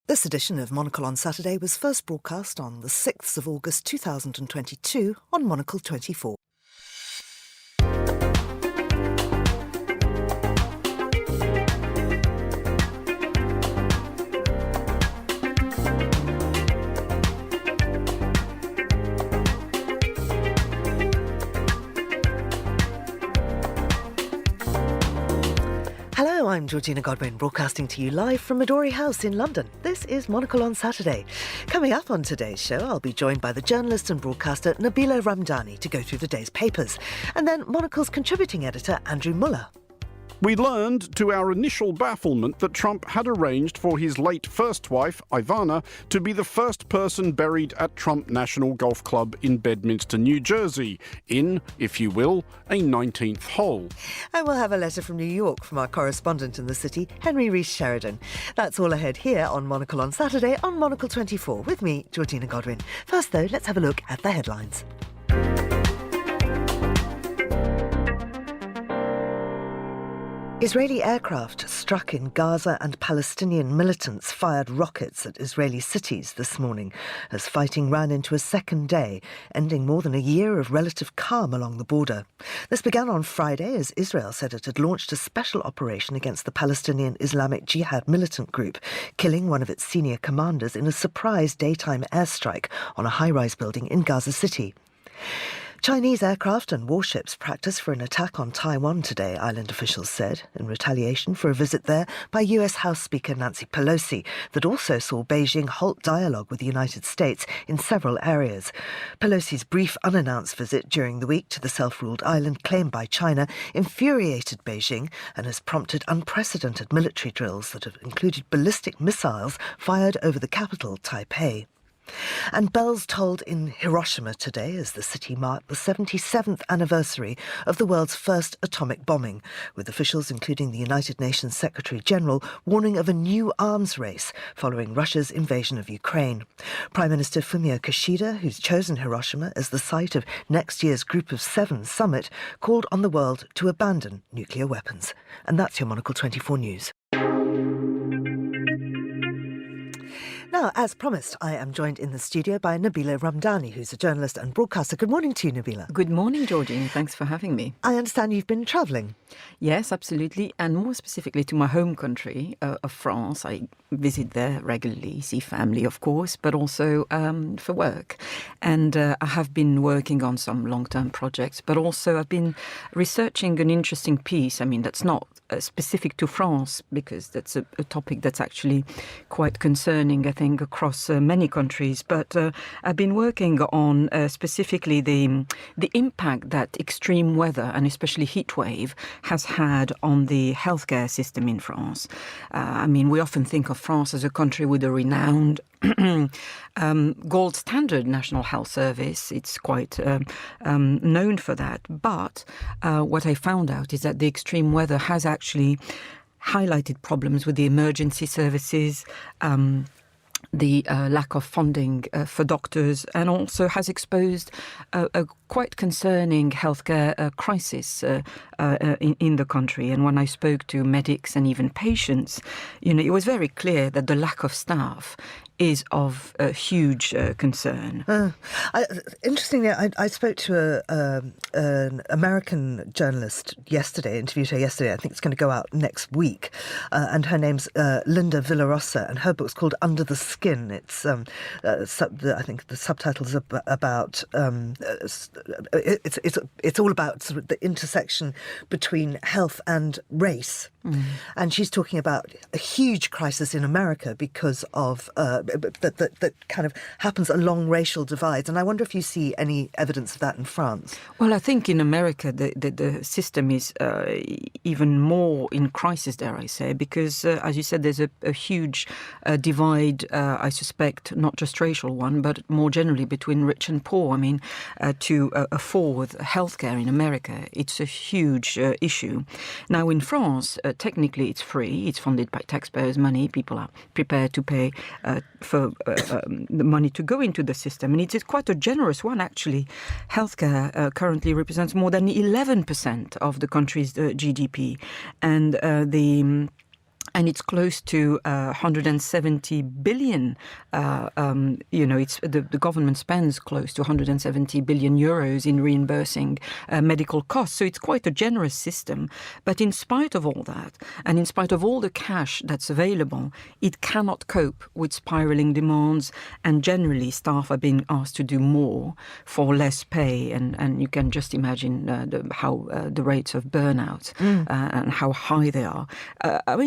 This edition of Monocle on Saturday was first broadcast on the 6th of August 2022 on Monocle 24. Hello, I'm Georgina Godwin, broadcasting to you live from Midori House in London. This is Monocle on Saturday. Coming up on today's show, I'll be joined by the journalist and broadcaster Nabila Ramdani to go through the day's papers, and then Monocle's contributing editor Andrew Muller. We learned to our initial bafflement that Trump had arranged for his late first wife, Ivana, to be the first person buried at Trump National Golf Club in Bedminster, New Jersey, in, if you will, a 19th hole. And we'll have a letter from New York from our correspondent in the city, Henry Rees-Sheridan. That's all ahead here on Monocle on Saturday on Monocle 24 with me, Georgina Godwin. First, though, let's have a look at the headlines. Israeli aircraft struck in Gaza and Palestinian militants fired rockets at Israeli cities this morning as fighting ran into a second day, ending more than a year of relative calm along the border. This began on Friday as Israel said it had launched a special operation against the Palestinian Islamic Jihad militant group, killing one of its senior commanders in a surprise daytime airstrike on a high-rise building in Gaza City. Chinese aircraft and warships practiced for an attack on Taiwan today, island officials said, in retaliation for a visit there by US House Speaker Nancy Pelosi that also saw Beijing halt dialogue with the United States in several areas. Pelosi's brief unannounced visit during the week to the self-ruled island claimed by China infuriated Beijing and has prompted unprecedented military drills that have included ballistic missiles fired over the capital, Taipei. And bells tolled in Hiroshima today as the city marked the 77th anniversary of the world's first atomic bombing, with officials including the United Nations Secretary-General warning of a new arms race following Russia's invasion of Ukraine. Prime Minister Fumio Kishida, who's chosen Hiroshima as the site of next year's Group of Seven summit, called on the world to abandon nuclear weapons. And that's your Monocle 24 news. Now, as promised, I am joined in the studio by Nabila Ramdani, who's a journalist and broadcaster. Good morning to you, Nabila. Good morning, Georgina. Thanks for having me. I understand you've been travelling. Yes, absolutely. And more specifically to my home country of France. I visit there regularly, see family, of course, but also for work. And I have been working on some long-term projects, but also I've been researching an interesting piece. I mean, that's not specific to France, because that's a topic that's actually quite concerning, I think, across many countries. But I've been working on specifically the impact that extreme weather, and especially heat wave, has had on the healthcare system in France. I mean, we often think of France as a country with a renowned gold standard National Health Service. It's quite known for that. But what I found out is that the extreme weather has actually highlighted problems with the emergency services, the lack of funding for doctors, and also has exposed a quite concerning healthcare crisis in the country. And when I spoke to medics and even patients, it was very clear that the lack of staff is of a huge concern. Interestingly, I spoke to an American journalist yesterday, interviewed her yesterday. I think it's going to go out next week. And her name's Linda Villarosa, and her book's called Under the Skin. It's, I think the subtitle's about, it's all about sort of the intersection between health and race. And she's talking about a huge crisis in America because of that kind of happens along racial divides. And I wonder if you see any evidence of that in France. Well, I think in America the system is even more in crisis, dare I say, because, as you said, there's a huge divide, I suspect, not just racial one, but more generally between rich and poor. I mean, to afford healthcare in America, it's a huge issue. Now, in France, technically it's free. It's funded by taxpayers' money. People are prepared to pay for the money to go into the system. And it's quite a generous one, actually. Healthcare currently represents more than 11% of the country's GDP. And and it's close to 170 billion. It's the government spends close to 170 billion euros in reimbursing medical costs. So it's quite a generous system. But in spite of all that, and in spite of all the cash that's available, it cannot cope with spiraling demands. And generally, staff are being asked to do more for less pay. And you can just imagine how the rates of burnout and how high they are.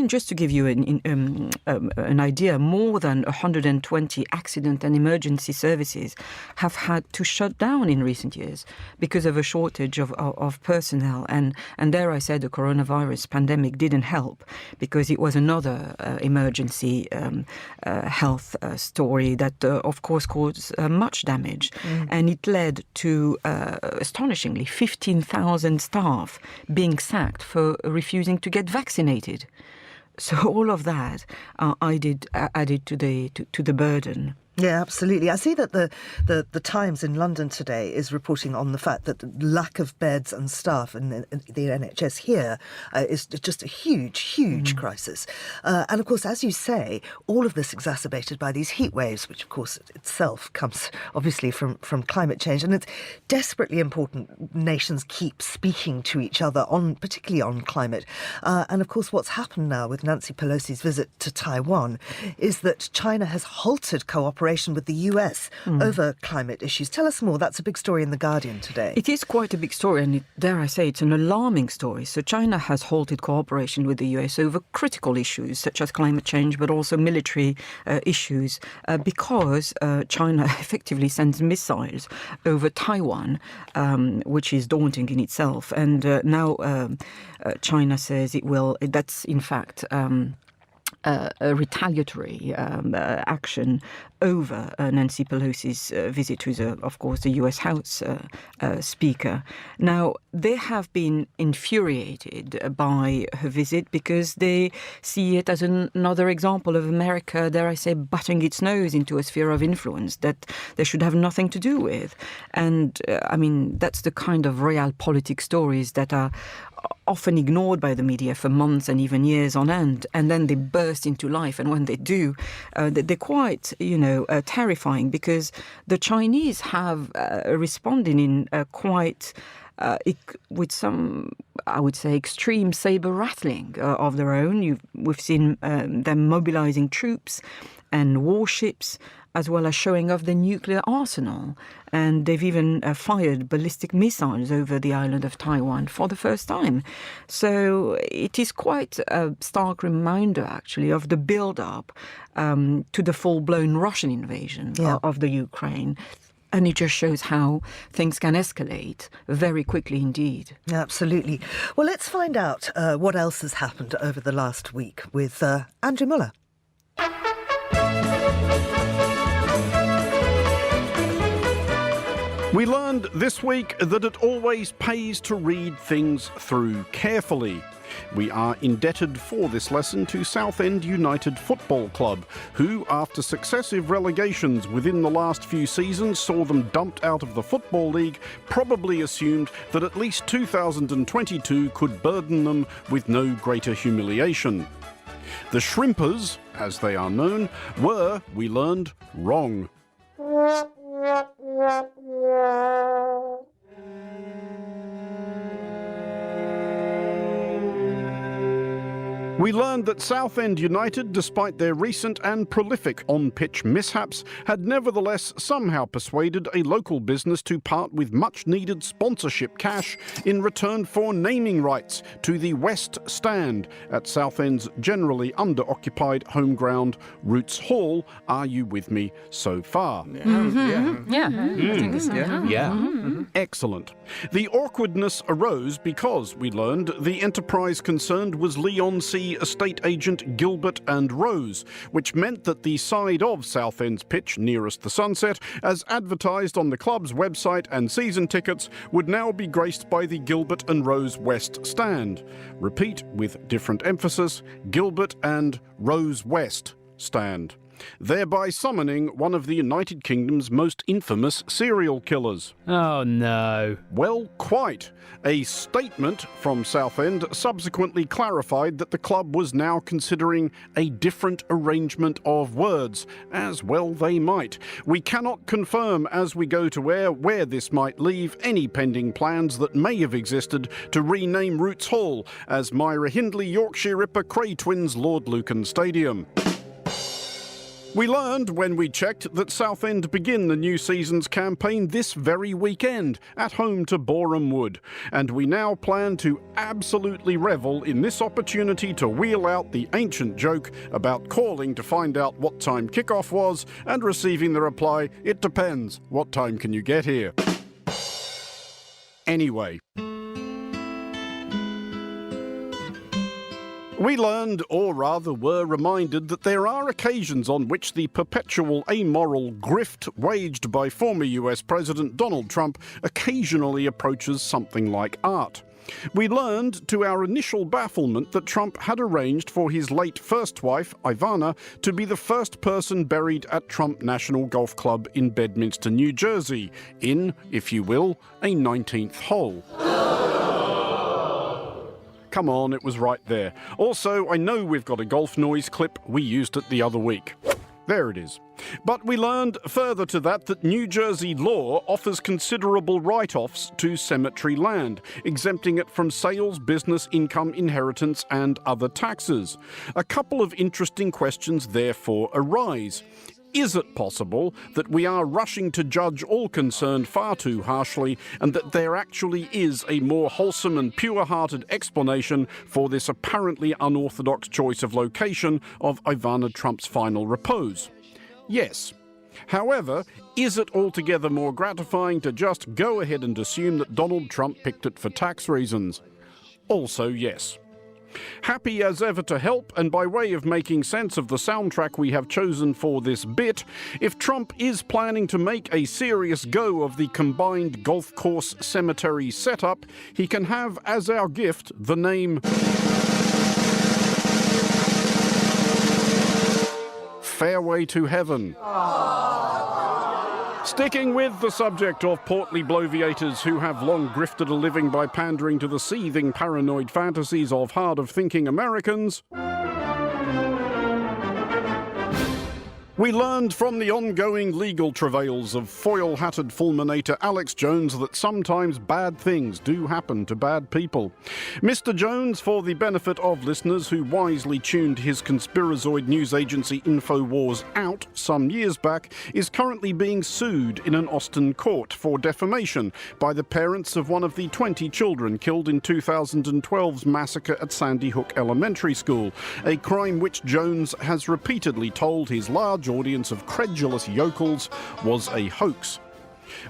Just to give you an idea, more than 120 accident and emergency services have had to shut down in recent years because of a shortage of personnel. And dare I say, the coronavirus pandemic didn't help, because it was another emergency health story that, of course, caused much damage. And it led to, astonishingly, 15,000 staff being sacked for refusing to get vaccinated. So all of that added to the burden. Yeah, absolutely. I see that the Times in London today is reporting on the fact that the lack of beds and staff in the NHS here is just a huge crisis. And of course, as you say, all of this exacerbated by these heat waves, which of course itself comes obviously from climate change. And it's desperately important nations keep speaking to each other particularly on climate. And of course, what's happened now with Nancy Pelosi's visit to Taiwan is that China has halted cooperation with the US over climate issues. Tell us more. That's a big story in The Guardian today. It is quite a big story, and dare I say, it's an alarming story. So China has halted cooperation with the US over critical issues such as climate change, but also military issues, because China effectively sends missiles over Taiwan, which is daunting in itself. And now China says it will. That's in fact a retaliatory action over Nancy Pelosi's visit, who's, of course, the US House Speaker. Now, they have been infuriated by her visit because they see it as another example of America, dare I say, butting its nose into a sphere of influence that they should have nothing to do with. And, that's the kind of realpolitik stories that are often ignored by the media for months and even years on end, and then they burst into life. And when they do, they're quite, terrifying, because the Chinese have responded in quite with some, I would say, extreme saber rattling of their own. We've seen them mobilizing troops and warships, as well as showing off the nuclear arsenal. And they've even fired ballistic missiles over the island of Taiwan for the first time. So it is quite a stark reminder, actually, of the build-up to the full-blown Russian invasion of the Ukraine. And it just shows how things can escalate very quickly indeed. Absolutely. Well, let's find out what else has happened over the last week with Andrew Muller. We learned this week that it always pays to read things through carefully. We are indebted for this lesson to Southend United Football Club, who, after successive relegations within the last few seasons saw them dumped out of the Football League, probably assumed that at least 2022 could burden them with no greater humiliation. The Shrimpers, as they are known, were, we learned, wrong. We learned that Southend United, despite their recent and prolific on-pitch mishaps, had nevertheless somehow persuaded a local business to part with much-needed sponsorship cash in return for naming rights to the West Stand at Southend's generally under-occupied home ground, Roots Hall. Are you with me so far? Excellent. The awkwardness arose because, we learned, the enterprise concerned was Leon C. estate agent Gilbert and Rose, which meant that the side of Southend's pitch nearest the sunset, as advertised on the club's website and season tickets, would now be graced by the Gilbert and Rose West Stand. Repeat with different emphasis, Gilbert and Rose West Stand. thereby summoning one of the United Kingdom's most infamous serial killers. Oh no. Well, quite. A statement from Southend subsequently clarified that the club was now considering a different arrangement of words, as well they might. We cannot confirm as we go to air where this might leave any pending plans that may have existed to rename Roots Hall as Myra Hindley Yorkshire Ripper Cray Twins Lord Lucan Stadium. We learned when we checked that Southend begin the new season's campaign this very weekend at home to Boreham Wood, and we now plan to absolutely revel in this opportunity to wheel out the ancient joke about calling to find out what time kickoff was and receiving the reply, "It depends. What time can you get here?" Anyway. We learned, or rather were reminded, that there are occasions on which the perpetual amoral grift waged by former US President Donald Trump occasionally approaches something like art. We learned, to our initial bafflement, that Trump had arranged for his late first wife, Ivana, to be the first person buried at Trump National Golf Club in Bedminster, New Jersey, in, if you will, a 19th hole. Come on, it was right there. Also, I know we've got a golf noise clip. We used it the other week. There it is. But we learned further to that New Jersey law offers considerable write-offs to cemetery land, exempting it from sales, business, income, inheritance, and other taxes. A couple of interesting questions therefore arise. Is it possible that we are rushing to judge all concerned far too harshly, and that there actually is a more wholesome and pure-hearted explanation for this apparently unorthodox choice of location of Ivana Trump's final repose? Yes. However, is it altogether more gratifying to just go ahead and assume that Donald Trump picked it for tax reasons? Also yes. Happy as ever to help, and by way of making sense of the soundtrack we have chosen for this bit, if Trump is planning to make a serious go of the combined golf course cemetery setup, he can have as our gift the name Fairway to Heaven. Sticking with the subject of portly bloviators who have long grifted a living by pandering to the seething paranoid fantasies of hard-of-thinking Americans, we learned from the ongoing legal travails of foil-hatted fulminator Alex Jones that sometimes bad things do happen to bad people. Mr. Jones, for the benefit of listeners who wisely tuned his conspirazoid news agency InfoWars out some years back, is currently being sued in an Austin court for defamation by the parents of one of the 20 children killed in 2012's massacre at Sandy Hook Elementary School, a crime which Jones has repeatedly told his large audience of credulous yokels was a hoax.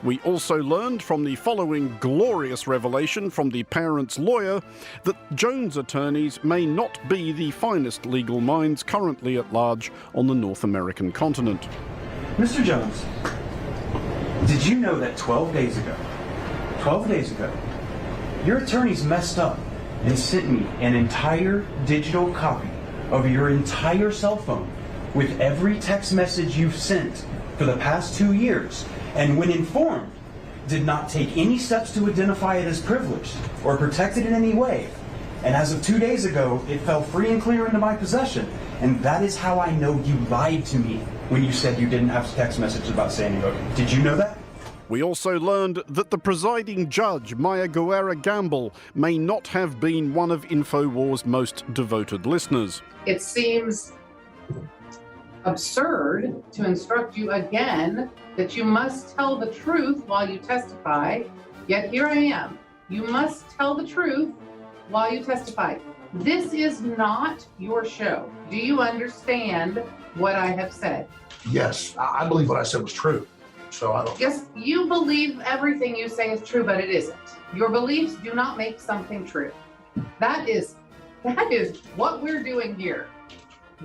We also learned from the following glorious revelation from the parents' lawyer that Jones' attorneys may not be the finest legal minds currently at large on the North American continent. Mr. Jones, did you know that 12 days ago, your attorneys messed up and sent me an entire digital copy of your entire cell phone with every text message you've sent for the past 2 years, and when informed, did not take any steps to identify it as privileged or protect it in any way. And as of 2 days ago, it fell free and clear into my possession. And that is how I know you lied to me when you said you didn't have text messages about Sandy Hook. Did you know that? We also learned that the presiding judge, Maya Guerra Gamble, may not have been one of InfoWars' most devoted listeners. It seems absurd to instruct you again that you must tell the truth while you testify, yet here I am. You must tell the truth while you testify. This is not your show. Do you understand what I have said? Yes, I believe what I said was true. So I don't. Yes, you believe everything you say is true, but it isn't. Your beliefs do not make something true. That is what we're doing here.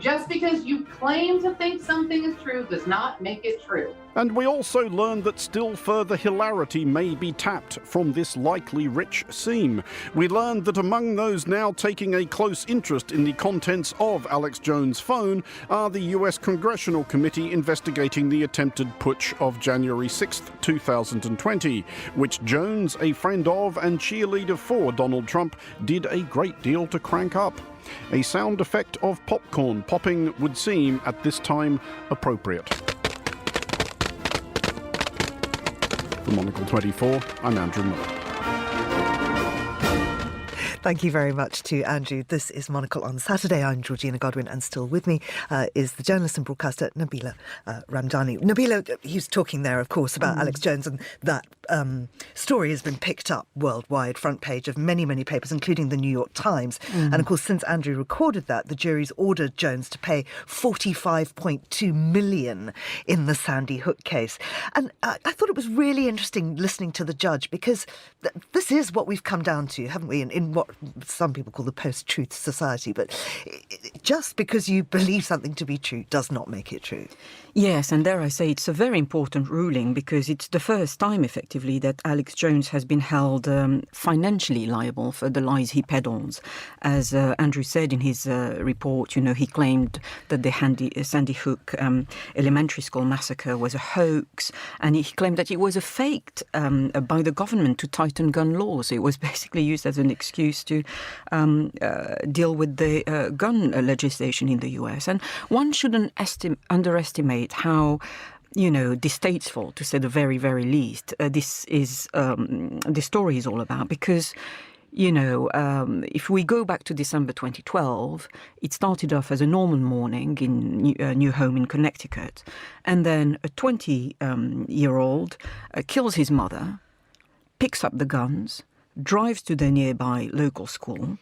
Just because you claim to think something is true does not make it true. And we also learned that still further hilarity may be tapped from this likely rich seam. We learned that among those now taking a close interest in the contents of Alex Jones' phone are the US Congressional Committee investigating the attempted putsch of January 6th, 2020, which Jones, a friend of and cheerleader for Donald Trump, did a great deal to crank up. A sound effect of popcorn popping would seem, at this time, appropriate. For Monocle 24, I'm Andrew Miller. Thank you very much to Andrew. This is Monocle on Saturday. I'm Georgina Godwin, and still with me is the journalist and broadcaster Nabila Ramdani. Nabila, he was talking there, of course, about Alex Jones, and that story has been picked up worldwide, front page of many, many papers, including the New York Times. And of course, since Andrew recorded that, the jury's ordered Jones to pay $45.2 million in the Sandy Hook case. And I thought it was really interesting listening to the judge, because this is what we've come down to, haven't we, in what some people call the post-truth society. But just because you believe something to be true does not make it true. Yes, and dare I say it's a very important ruling, because it's the first time, effectively, that Alex Jones has been held financially liable for the lies he peddles. As Andrew said in his report, you know, he claimed that the Sandy Hook elementary school massacre was a hoax, and he claimed that it was faked by the government to tighten gun laws. It was basically used as an excuse to deal with the gun legislation in the US. And one shouldn't underestimate how, you know, distasteful, to say the very, very least, this story is all about. Because, you know, if we go back to December 2012, it started off as a normal morning in a new home in Connecticut. And then a 20-year-old kills his mother, picks up the guns, drives to the nearby local school,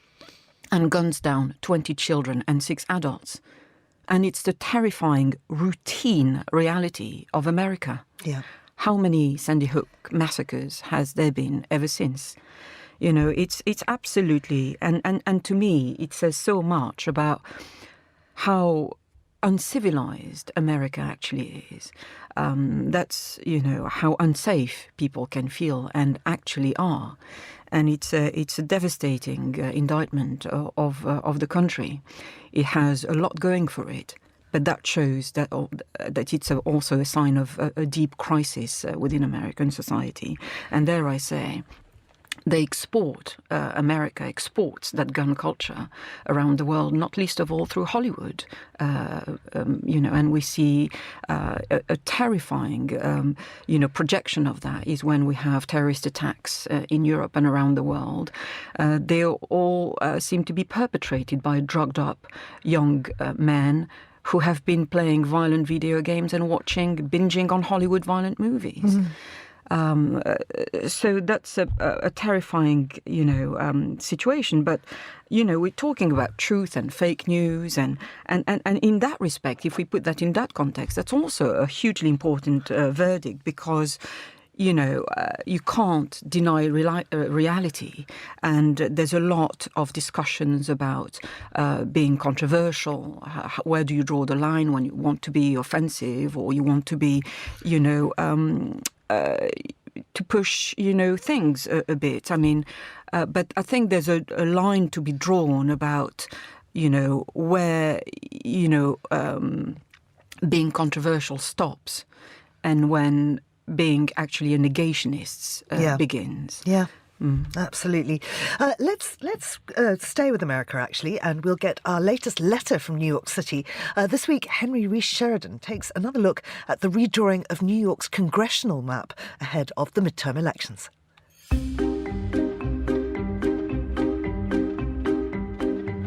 and guns down 20 children and 6 adults. And it's the terrifying routine reality of America. Yeah. How many Sandy Hook massacres has there been ever since? You know, it's absolutely, and to me, it says so much about how uncivilized America actually is. That's, you know, how unsafe people can feel and actually are. And it's a devastating indictment of the country. It has a lot going for it, but that shows that it's also a sign of a deep crisis within American society. And dare I say, America exports that gun culture around the world, not least of all through Hollywood. You know, and we see a terrifying, you know, projection of that is when we have terrorist attacks in Europe and around the world. They all seem to be perpetrated by drugged up young men who have been playing violent video games and binging on Hollywood violent movies. So that's a terrifying, you know, situation. But, you know, we're talking about truth and fake news. And in that respect, if we put that in that context, that's also a hugely important verdict, because, you know, you can't deny reality. And there's a lot of discussions about being controversial. Where do you draw the line when you want to be offensive, or you want to be, you know, to push, you know, things a bit. I mean, but I think there's a line to be drawn about, you know, where, you know, being controversial stops and when being actually a negationist begins. Yeah. Absolutely. Let's stay with America, actually, and we'll get our latest letter from New York City. This week, Henry Reece Sheridan takes another look at the redrawing of New York's congressional map ahead of the midterm elections.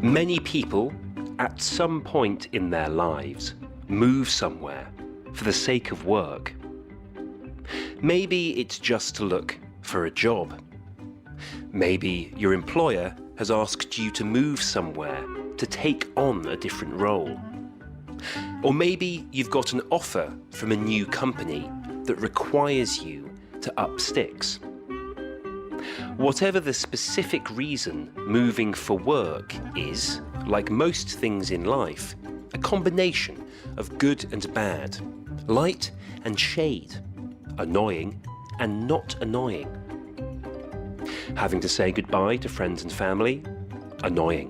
Many people, at some point in their lives, move somewhere for the sake of work. Maybe it's just to look for a job. Maybe your employer has asked you to move somewhere to take on a different role. Or maybe you've got an offer from a new company that requires you to up sticks. Whatever the specific reason moving for work is, like most things in life, a combination of good and bad, light and shade, annoying and not annoying. Having to say goodbye to friends and family, annoying.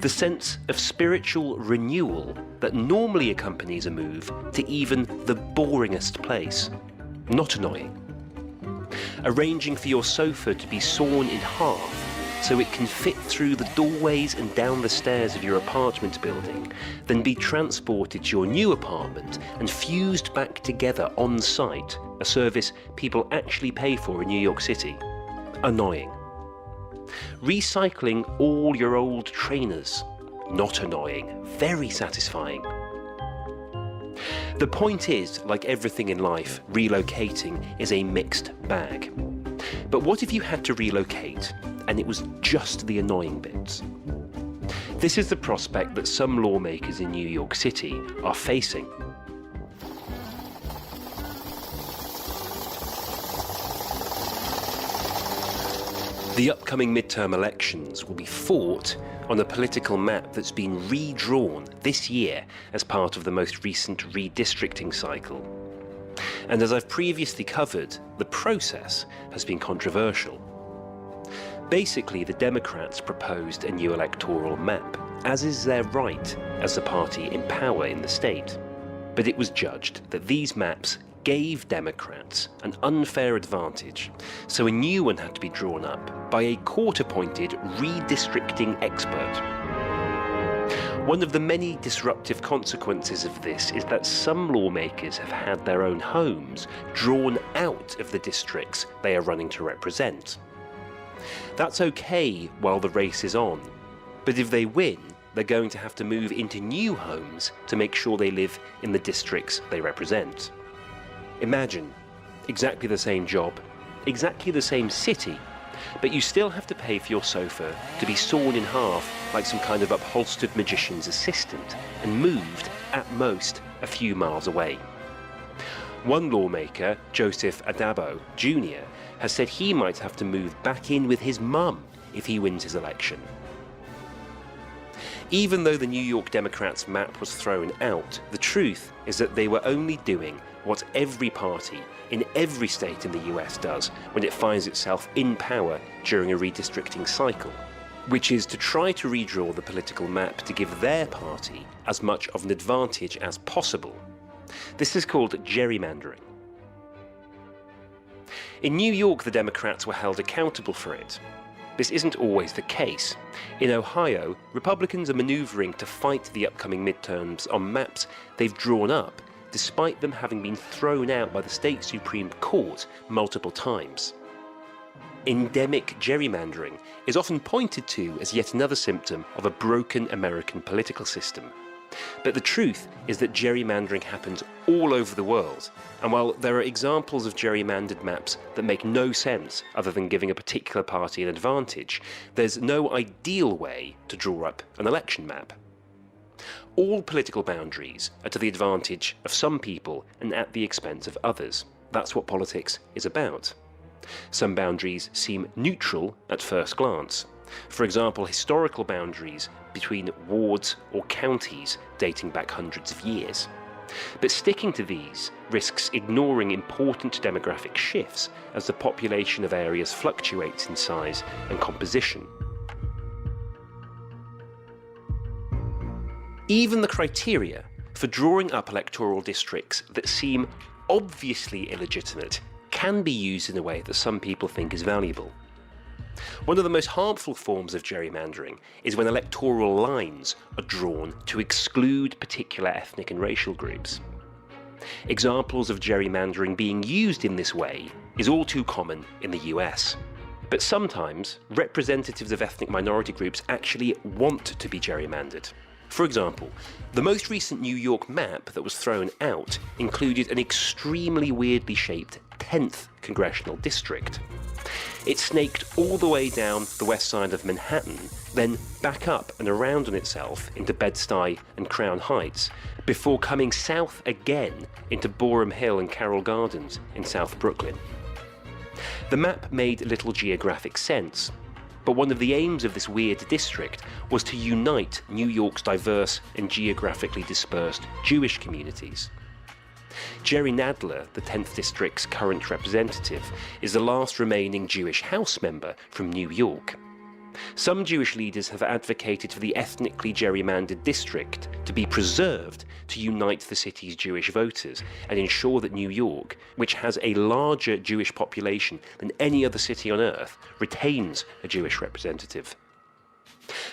The sense of spiritual renewal that normally accompanies a move to even the boringest place, not annoying. Arranging for your sofa to be sawn in half so it can fit through the doorways and down the stairs of your apartment building, then be transported to your new apartment and fused back together on site, a service people actually pay for in New York City. Annoying. Recycling all your old trainers. Not annoying. Very satisfying. The point is, like everything in life, relocating is a mixed bag. But what if you had to relocate and it was just the annoying bits? This is the prospect that some lawmakers in New York City are facing. The upcoming midterm elections will be fought on a political map that's been redrawn this year as part of the most recent redistricting cycle. And as I've previously covered, the process has been controversial. Basically, the Democrats proposed a new electoral map, as is their right as the party in power in the state. But it was judged that these maps gave Democrats an unfair advantage, so a new one had to be drawn up by a court-appointed redistricting expert. One of the many disruptive consequences of this is that some lawmakers have had their own homes drawn out of the districts they are running to represent. That's okay while the race is on, but if they win, they're going to have to move into new homes to make sure they live in the districts they represent. Imagine exactly the same job, exactly the same city, but you still have to pay for your sofa to be sawn in half like some kind of upholstered magician's assistant and moved at most a few miles away. One lawmaker, Joseph Adabo Jr., has said he might have to move back in with his mum if he wins his election. Even though the New York Democrats' map was thrown out, the truth is that they were only doing what every party in every state in the US does when it finds itself in power during a redistricting cycle, which is to try to redraw the political map to give their party as much of an advantage as possible. This is called gerrymandering. In New York, the Democrats were held accountable for it. This isn't always the case. In Ohio, Republicans are maneuvering to fight the upcoming midterms on maps they've drawn up, despite them having been thrown out by the state Supreme Court multiple times. Endemic gerrymandering is often pointed to as yet another symptom of a broken American political system. But the truth is that gerrymandering happens all over the world, and while there are examples of gerrymandered maps that make no sense other than giving a particular party an advantage, there's no ideal way to draw up an election map. All political boundaries are to the advantage of some people and at the expense of others. That's what politics is about. Some boundaries seem neutral at first glance. For example, historical boundaries between wards or counties dating back hundreds of years. But sticking to these risks ignoring important demographic shifts as the population of areas fluctuates in size and composition. Even the criteria for drawing up electoral districts that seem obviously illegitimate can be used in a way that some people think is valuable. One of the most harmful forms of gerrymandering is when electoral lines are drawn to exclude particular ethnic and racial groups. Examples of gerrymandering being used in this way is all too common in the US. But sometimes representatives of ethnic minority groups actually want to be gerrymandered. For example, the most recent New York map that was thrown out included an extremely weirdly shaped 10th congressional district. It snaked all the way down the west side of Manhattan, then back up and around on itself into Bed-Stuy and Crown Heights, before coming south again into Boerum Hill and Carroll Gardens in South Brooklyn. The map made little geographic sense. But one of the aims of this weird district was to unite New York's diverse and geographically dispersed Jewish communities. Jerry Nadler, the 10th District's current representative, is the last remaining Jewish House member from New York. Some Jewish leaders have advocated for the ethnically gerrymandered district to be preserved to unite the city's Jewish voters and ensure that New York, which has a larger Jewish population than any other city on earth, retains a Jewish representative.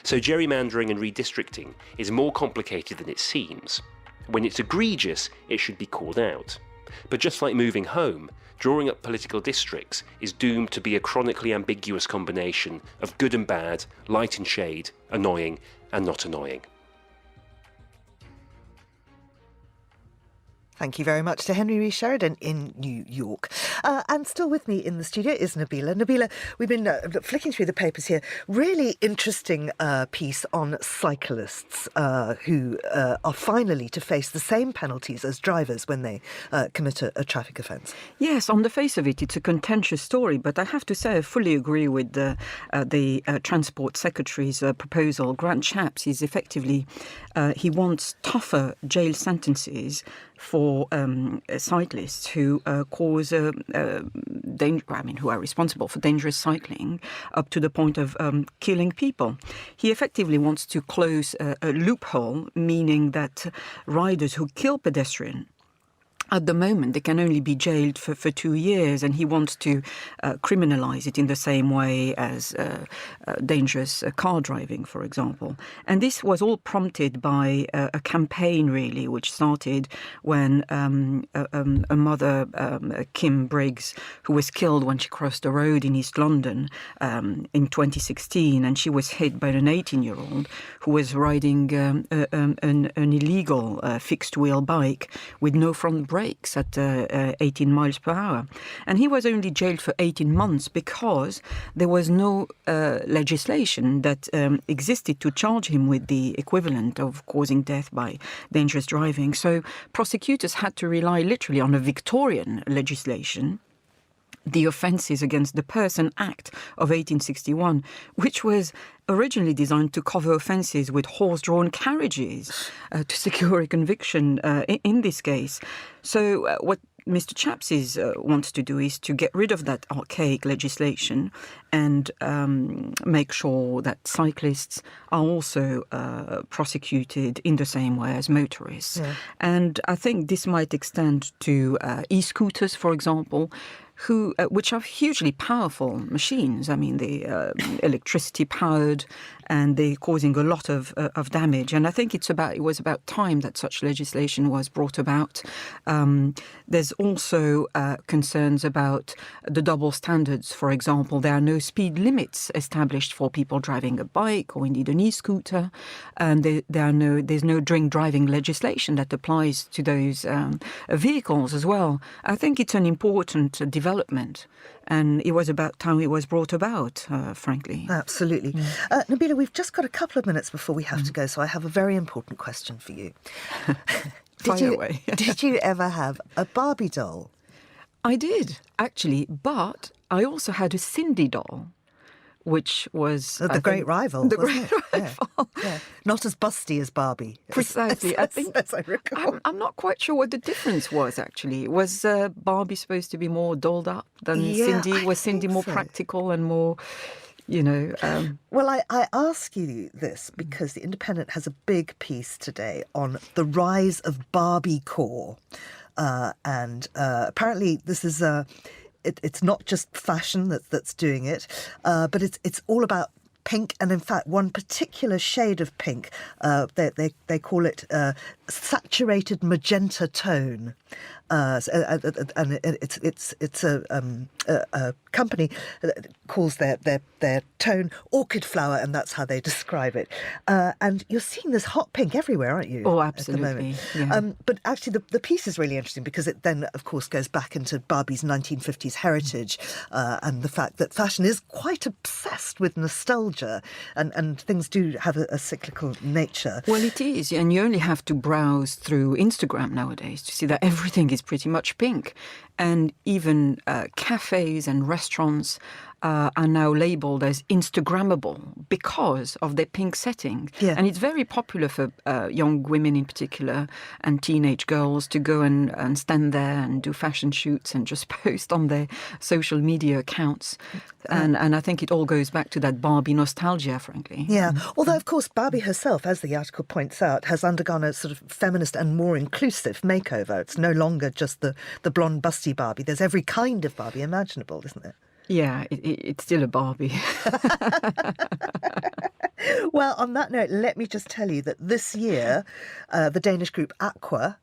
So gerrymandering and redistricting is more complicated than it seems. When it's egregious, it should be called out. But just like moving home, drawing up political districts is doomed to be a chronically ambiguous combination of good and bad, light and shade, annoying and not annoying. Thank you very much to Henry Rees Sheridan in New York. And still with me in the studio is Nabila. Nabila, we've been flicking through the papers here. Really interesting piece on cyclists who are finally to face the same penalties as drivers when they commit a traffic offence. Yes, on the face of it, it's a contentious story, but I have to say I fully agree with the Transport Secretary's proposal. Grant Shapps is effectively, he wants tougher jail sentences for cyclists who cause danger. I mean, who are responsible for dangerous cycling up to the point of killing people. He effectively wants to close a loophole, meaning that riders who kill pedestrians, at the moment, they can only be jailed for 2 years, and he wants to criminalise it in the same way as dangerous car driving, for example. And this was all prompted by a campaign, really, which started when a mother, Kim Briggs, who was killed when she crossed the road in East London in 2016, and she was hit by an 18-year-old who was riding an illegal fixed-wheel bike with no front brakes at 18 miles per hour. And he was only jailed for 18 months because there was no legislation that existed to charge him with the equivalent of causing death by dangerous driving. So prosecutors had to rely literally on a Victorian legislation, the Offences Against the Person Act of 1861, which was originally designed to cover offences with horse-drawn carriages to secure a conviction in this case. So what Mr. Shapps wants to do is to get rid of that archaic legislation and make sure that cyclists are also prosecuted in the same way as motorists. Yeah. And I think this might extend to e-scooters, for example, which are hugely powerful machines. I mean, they're electricity powered and they're causing a lot of damage. And I think it was about time that such legislation was brought about. There's also concerns about the double standards. For example, there are no speed limits established for people driving a bike or indeed an e-scooter. And there's no drink driving legislation that applies to those vehicles as well. I think it's an important development. And it was about time it was brought about, frankly. Absolutely. Nabila, we've just got a couple of minutes before we have to go, so I have a very important question for you. Fire away. Did you ever have a Barbie doll? I did, actually, but I also had a Cindy doll, which was... The great rival. The great rival. Yeah. Not as busty as Barbie. Precisely. I think as I recall. I'm not quite sure what the difference was, actually. Was Barbie supposed to be more dolled up than Cindy? Was Cindy more practical and more... Well, I ask you this because The Independent has a big piece today on the rise of Barbie core. And apparently this is... It's not just fashion that's doing it, but it's all about pink, and in fact, one particular shade of pink. They call it saturated magenta tone, and it's a company that calls their tone orchid flower, and that's how they describe it. And you're seeing this hot pink everywhere, aren't you? Oh, absolutely. At the moment. Yeah. But actually, the piece is really interesting because it then, of course, goes back into Barbie's 1950s heritage and the fact that fashion is quite obsessed with nostalgia, and things do have a cyclical nature. Well, it is, and you only have to browse through Instagram nowadays to see that everything is pretty much pink. And even cafes and restaurants are now labelled as Instagrammable because of their pink setting. Yeah. And it's very popular for young women in particular and teenage girls to go and stand there and do fashion shoots and just post on their social media accounts. And I think it all goes back to that Barbie nostalgia, frankly. Yeah, although, of course, Barbie herself, as the article points out, has undergone a sort of feminist and more inclusive makeover. It's no longer just the blonde, busty Barbie. There's every kind of Barbie imaginable, isn't it? Yeah, it's still a Barbie. Well, on that note, let me just tell you that this year, the Danish group Aqua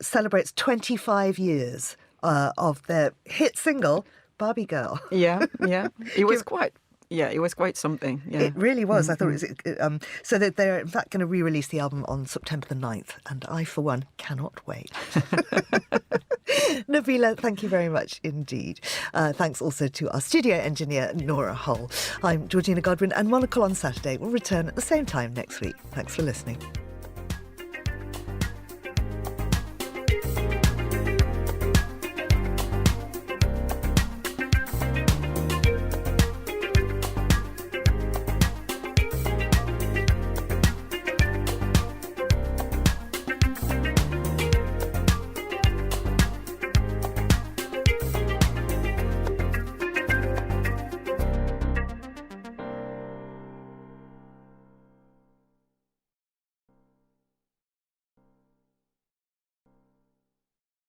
celebrates 25 years of their hit single, Barbie Girl. Yeah. It was quite something. Yeah. It really was. I thought it was. So that they're in fact going to re-release the album on September the 9th, and I, for one, cannot wait. Nabila, thank you very much indeed. Thanks also to our studio engineer, Nora Hull. I'm Georgina Godwin, and Monocle on Saturday will return at the same time next week. Thanks for listening.